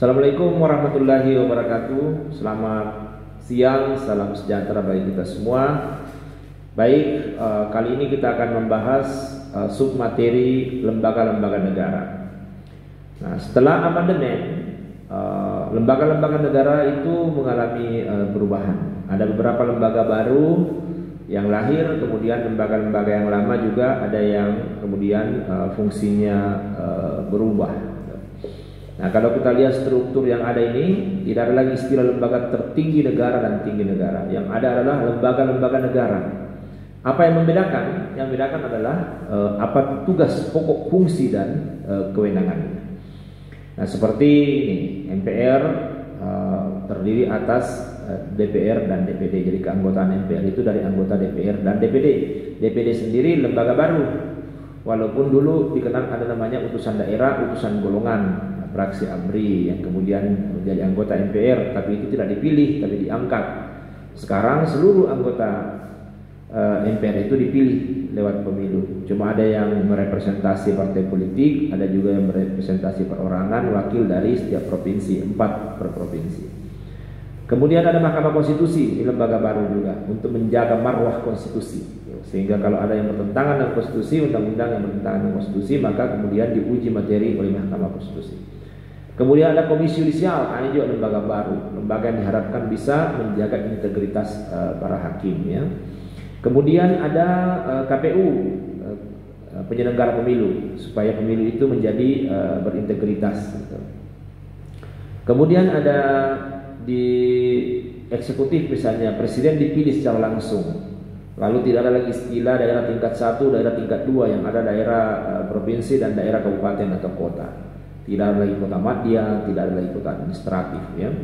Assalamualaikum warahmatullahi wabarakatuh. Selamat siang, salam sejahtera bagi kita semua. Baik, kali ini kita akan membahas submateri lembaga-lembaga negara. Nah, setelah amandemen, lembaga-lembaga negara itu mengalami perubahan. Ada beberapa lembaga baru yang lahir, kemudian lembaga-lembaga yang lama juga ada yang kemudian fungsinya berubah. Nah, kalau kita lihat struktur yang ada ini, tidak ada lagi istilah lembaga tertinggi negara dan tinggi negara. Yang ada adalah lembaga-lembaga negara. Apa yang membedakan? Yang membedakan adalah apa tugas, pokok, fungsi dan kewenangannya. Nah, seperti ini, MPR terdiri atas DPR dan DPD. Jadi keanggotaan MPR itu dari anggota DPR dan DPD. DPD sendiri lembaga baru. Walaupun dulu dikenal ada namanya utusan daerah, utusan golongan, fraksi ABRI yang kemudian menjadi anggota MPR, tapi itu tidak dipilih, tapi diangkat. Sekarang seluruh anggota MPR itu dipilih lewat pemilu. Cuma ada yang merepresentasi partai politik, ada juga yang merepresentasi perorangan, wakil dari setiap provinsi, 4 per provinsi. Kemudian ada Mahkamah Konstitusi, ini lembaga baru juga untuk menjaga marwah konstitusi. Sehingga kalau ada yang bertentangan dengan konstitusi, undang-undang yang bertentangan dengan konstitusi, maka kemudian diuji materi oleh Mahkamah Konstitusi. Kemudian ada Komisi Yudisial, ini juga lembaga baru, lembaga yang diharapkan bisa menjaga integritas para hakim, ya. Kemudian ada KPU, penyelenggara pemilu, supaya pemilu itu menjadi berintegritas. Kemudian ada di eksekutif, misalnya presiden dipilih secara langsung, lalu tidak ada lagi istilah daerah tingkat 1, daerah tingkat 2, yang ada daerah provinsi dan daerah kabupaten atau kota. Tidak ada lagi kota madya, tidak ada lagi kota administratif, ya.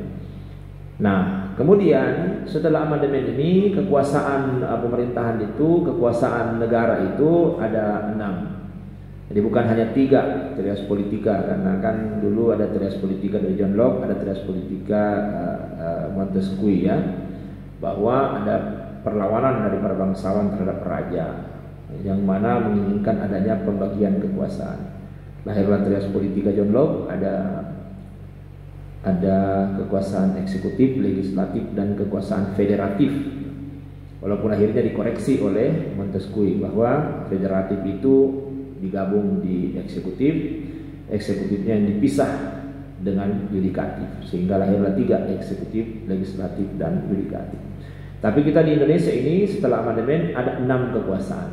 Nah, kemudian setelah amandemen ini, kekuasaan pemerintahan itu, kekuasaan negara itu ada 6. Jadi bukan hanya 3 trias politika, karena kan dulu ada trias politika dari John Locke, ada trias politika Montesquieu, ya, bahwa ada perlawanan dari para bangsawan terhadap raja, yang mana menginginkan adanya pembagian kekuasaan. Lahirlah trias politika John Locke, ada kekuasaan eksekutif, legislatif, dan kekuasaan federatif. Walaupun akhirnya dikoreksi oleh Montesquieu bahwa federatif itu digabung di eksekutif, eksekutifnya yang dipisah dengan yudikatif, sehingga lahirlah 3, eksekutif, legislatif, dan yudikatif. Tapi kita di Indonesia ini setelah amandemen ada 6 kekuasaan.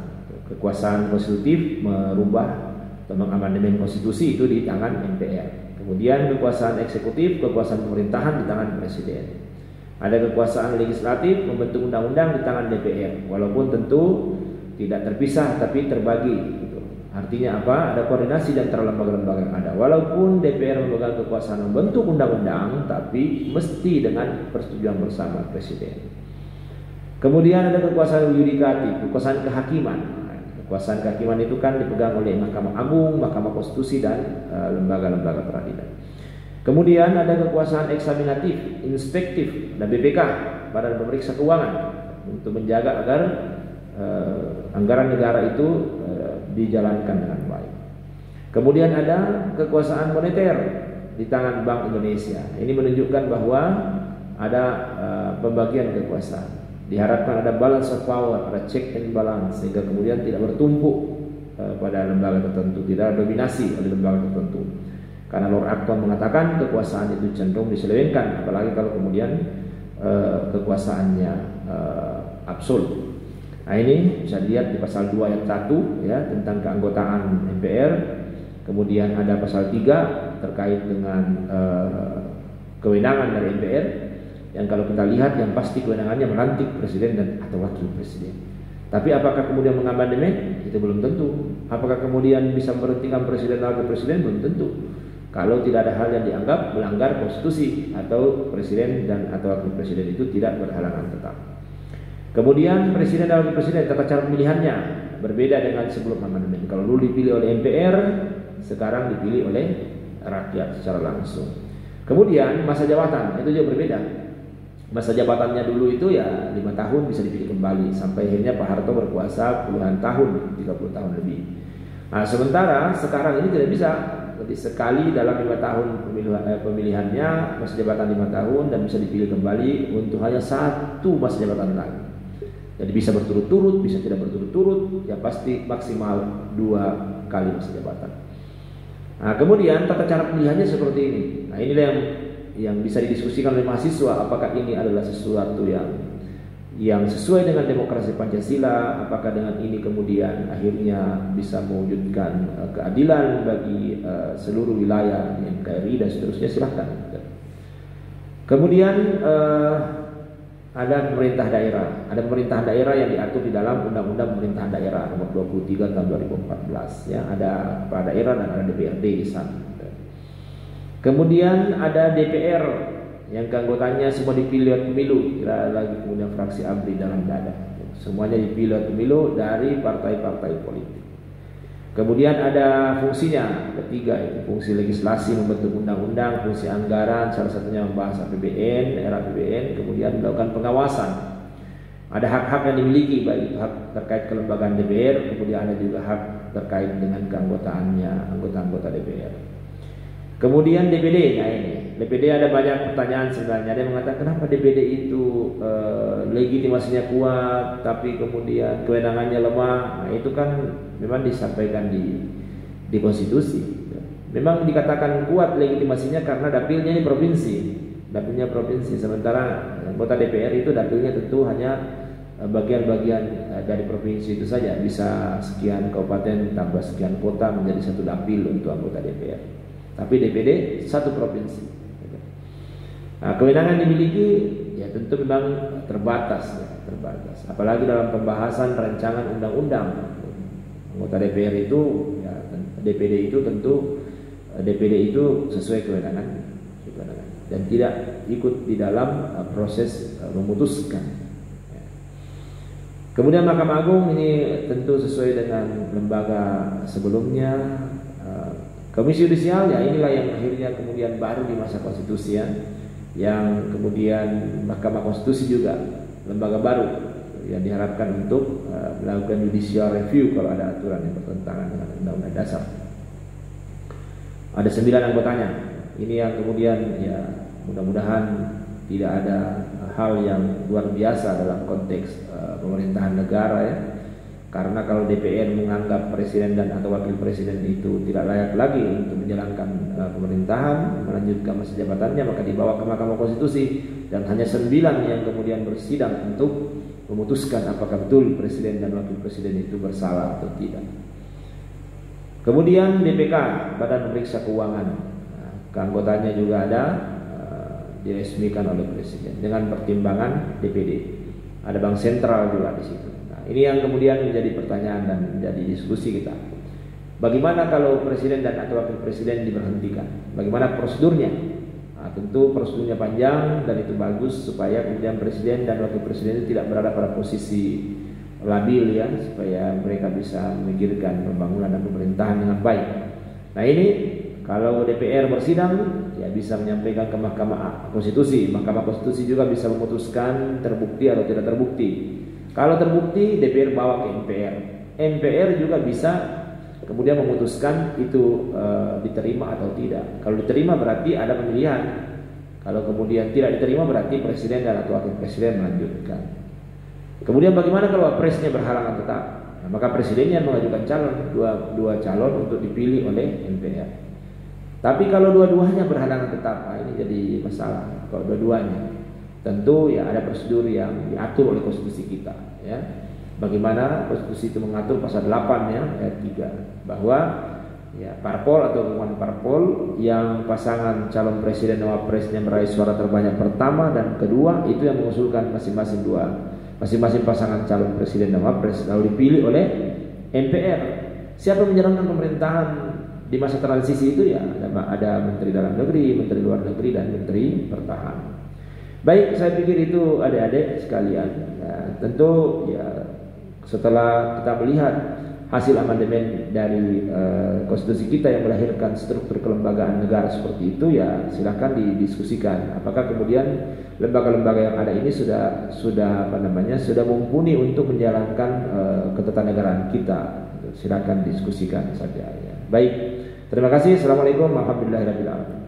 Kekuasaan konstitutif merubah atau mengamandemen konstitusi itu di tangan MPR. Kemudian kekuasaan eksekutif, kekuasaan pemerintahan di tangan presiden. Ada kekuasaan legislatif, membentuk undang-undang di tangan DPR. Walaupun tentu tidak terpisah tapi terbagi. Artinya apa? Ada koordinasi di antara lembaga-lembaga yang ada. Walaupun DPR memegang kekuasaan membentuk undang-undang, tapi mesti dengan persetujuan bersama presiden. Kemudian ada kekuasaan yudikatif, kekuasaan kehakiman. Kekuasaan kehakiman itu kan dipegang oleh Mahkamah Agung, Mahkamah Konstitusi, dan lembaga-lembaga peradilan. Kemudian ada kekuasaan eksaminatif, inspektif, dan BPK, Badan Pemeriksa Keuangan, untuk menjaga agar anggaran negara itu dijalankan dengan baik. Kemudian ada kekuasaan moneter di tangan Bank Indonesia. Ini menunjukkan bahwa ada pembagian kekuasaan. Diharapkan ada balance of power, ada check and balance, sehingga kemudian tidak bertumpuk pada lembaga tertentu, tidak dominasi oleh lembaga tertentu. Karena Lord Acton mengatakan kekuasaan itu cenderung diselewengkan, apalagi kalau kemudian kekuasaannya absolut. Nah, ini bisa dilihat di pasal 2 ayat 1, ya, tentang keanggotaan MPR. Kemudian ada pasal 3 terkait dengan kewenangan dari MPR, yang kalau kita lihat yang pasti kewenangannya melantik presiden dan atau wakil presiden. Tapi apakah kemudian mengamandemen? Itu belum tentu. Apakah kemudian bisa memberhentikan presiden dan wakil presiden? Belum tentu. Kalau tidak ada hal yang dianggap melanggar konstitusi, atau presiden dan atau wakil presiden itu tidak berhalangan tetap. Kemudian presiden dan wakil presiden, tata cara pemilihannya berbeda dengan sebelum amandemen. Kalau dulu dipilih oleh MPR, sekarang dipilih oleh rakyat secara langsung. Kemudian masa jabatan itu juga berbeda. Masa jabatannya dulu itu ya 5 tahun bisa dipilih kembali, sampai akhirnya Pak Harto berkuasa puluhan tahun, 30 tahun lebih. Nah, sementara sekarang ini tidak bisa Berarti sekali dalam 5 tahun pemilihannya, masa jabatan 5 tahun, dan bisa dipilih kembali untuk hanya 1 masa jabatan lagi. Jadi bisa berturut-turut, bisa tidak berturut-turut, ya pasti maksimal 2 kali masa jabatan. Nah, kemudian tata cara pemilihannya seperti ini. Nah, inilah yang bisa didiskusikan oleh mahasiswa, apakah ini adalah sesuatu yang sesuai dengan demokrasi Pancasila, apakah dengan ini kemudian akhirnya bisa mewujudkan keadilan bagi seluruh wilayah di NKRI dan seterusnya, silahkan. Kemudian ada pemerintah daerah. Ada pemerintahan daerah yang diatur di dalam Undang-Undang Pemerintahan Daerah nomor 23 tahun 2014 ya, ada kepala daerah dan ada DPRD di sana. Kemudian ada DPR yang keanggotanya semua dipilih lewat pemilu, kira lagi kemudian fraksi ABRI dalam dada. Semuanya dipilih lewat pemilu dari partai-partai politik. Kemudian ada fungsinya ketiga, itu fungsi legislasi membentuk undang-undang, fungsi anggaran, salah satunya membahas APBN, era APBN, kemudian melakukan pengawasan. Ada hak-hak yang dimiliki, baik hak terkait kelembagaan DPR, kemudian ada juga hak terkait dengan keanggotaannya, anggota-anggota DPR. Kemudian DPD, nah ini DPD ada banyak pertanyaan sebenarnya. Ada yang mengatakan kenapa DPD itu legitimasinya kuat, tapi kemudian kewenangannya lemah. Nah itu kan memang disampaikan di konstitusi. Memang dikatakan kuat legitimasinya karena dapilnya ini provinsi, sementara anggota DPR itu dapilnya tentu hanya bagian-bagian dari provinsi itu saja. Bisa sekian kabupaten tambah sekian kota menjadi 1 dapil untuk anggota DPR. Tapi DPD 1 provinsi. Nah, kewenangan dimiliki ya tentu memang terbatas. Apalagi dalam pembahasan rancangan undang-undang. Anggota DPR itu, ya, DPD itu tentu DPD itu sesuai kewenangan dan tidak ikut di dalam proses memutuskan. Kemudian Mahkamah Agung ini tentu sesuai dengan lembaga sebelumnya. Komisi Yudisial ya inilah yang akhirnya kemudian baru di masa konstitusi ya, yang kemudian Mahkamah Konstitusi juga lembaga baru yang diharapkan untuk melakukan judicial review kalau ada aturan yang bertentangan dengan Undang-Undang Dasar. Ada 9 anggotanya. Ini yang kemudian ya mudah-mudahan tidak ada hal yang luar biasa dalam konteks pemerintahan negara ya. Karena kalau DPR menganggap presiden dan atau wakil presiden itu tidak layak lagi untuk menjalankan pemerintahan, melanjutkan masa jabatannya, maka dibawa ke Mahkamah Konstitusi dan hanya 9 yang kemudian bersidang untuk memutuskan apakah betul presiden dan wakil presiden itu bersalah atau tidak. Kemudian BPK, Badan Pemeriksa Keuangan, keanggotanya juga ada diresmikan oleh presiden dengan pertimbangan DPD. Ada bank sentral juga di situ. Ini yang kemudian menjadi pertanyaan dan menjadi diskusi kita. Bagaimana kalau presiden dan atau wakil presiden diberhentikan? Bagaimana prosedurnya? Nah, tentu prosedurnya panjang dan itu bagus supaya kemudian presiden dan wakil presiden itu tidak berada pada posisi labil ya, supaya mereka bisa memikirkan pembangunan dan pemerintahan dengan baik. Nah ini kalau DPR bersidang ya bisa menyampaikan ke Mahkamah Konstitusi. Mahkamah Konstitusi juga bisa memutuskan terbukti atau tidak terbukti. Kalau terbukti DPR bawa ke MPR. MPR juga bisa kemudian memutuskan itu diterima atau tidak. Kalau diterima berarti ada pemilihan. Kalau kemudian tidak diterima berarti presiden dan atau wakil presiden melanjutkan. Kemudian bagaimana kalau presnya berhalangan tetap? Nah, maka presidennya mengajukan calon, dua calon untuk dipilih oleh MPR. Tapi kalau dua-duanya berhalangan tetap, nah ini jadi masalah. Kalau dua-duanya tentu ya ada prosedur yang diatur oleh konstitusi kita ya. Bagaimana konstitusi itu mengatur pasal 8 ya ayat 3 bahwa ya parpol atau hubungan parpol yang pasangan calon presiden dan wapresnya meraih suara terbanyak pertama dan kedua itu yang mengusulkan masing-masing pasangan calon presiden dan wapres lalu dipilih oleh MPR. Siapa menjalankan pemerintahan di masa transisi itu ya ada Menteri Dalam Negeri, Menteri Luar Negeri dan Menteri Pertahanan. Baik, saya pikir itu adik-adik sekalian. Ya, tentu ya setelah kita melihat hasil amandemen dari konstitusi kita yang melahirkan struktur kelembagaan negara seperti itu, ya silakan didiskusikan. Apakah kemudian lembaga-lembaga yang ada ini sudah mumpuni untuk menjalankan ketatanegaraan kita? Silakan diskusikan saja. Ya. Baik. Terima kasih. Assalamualaikum warahmatullahi wabarakatuh.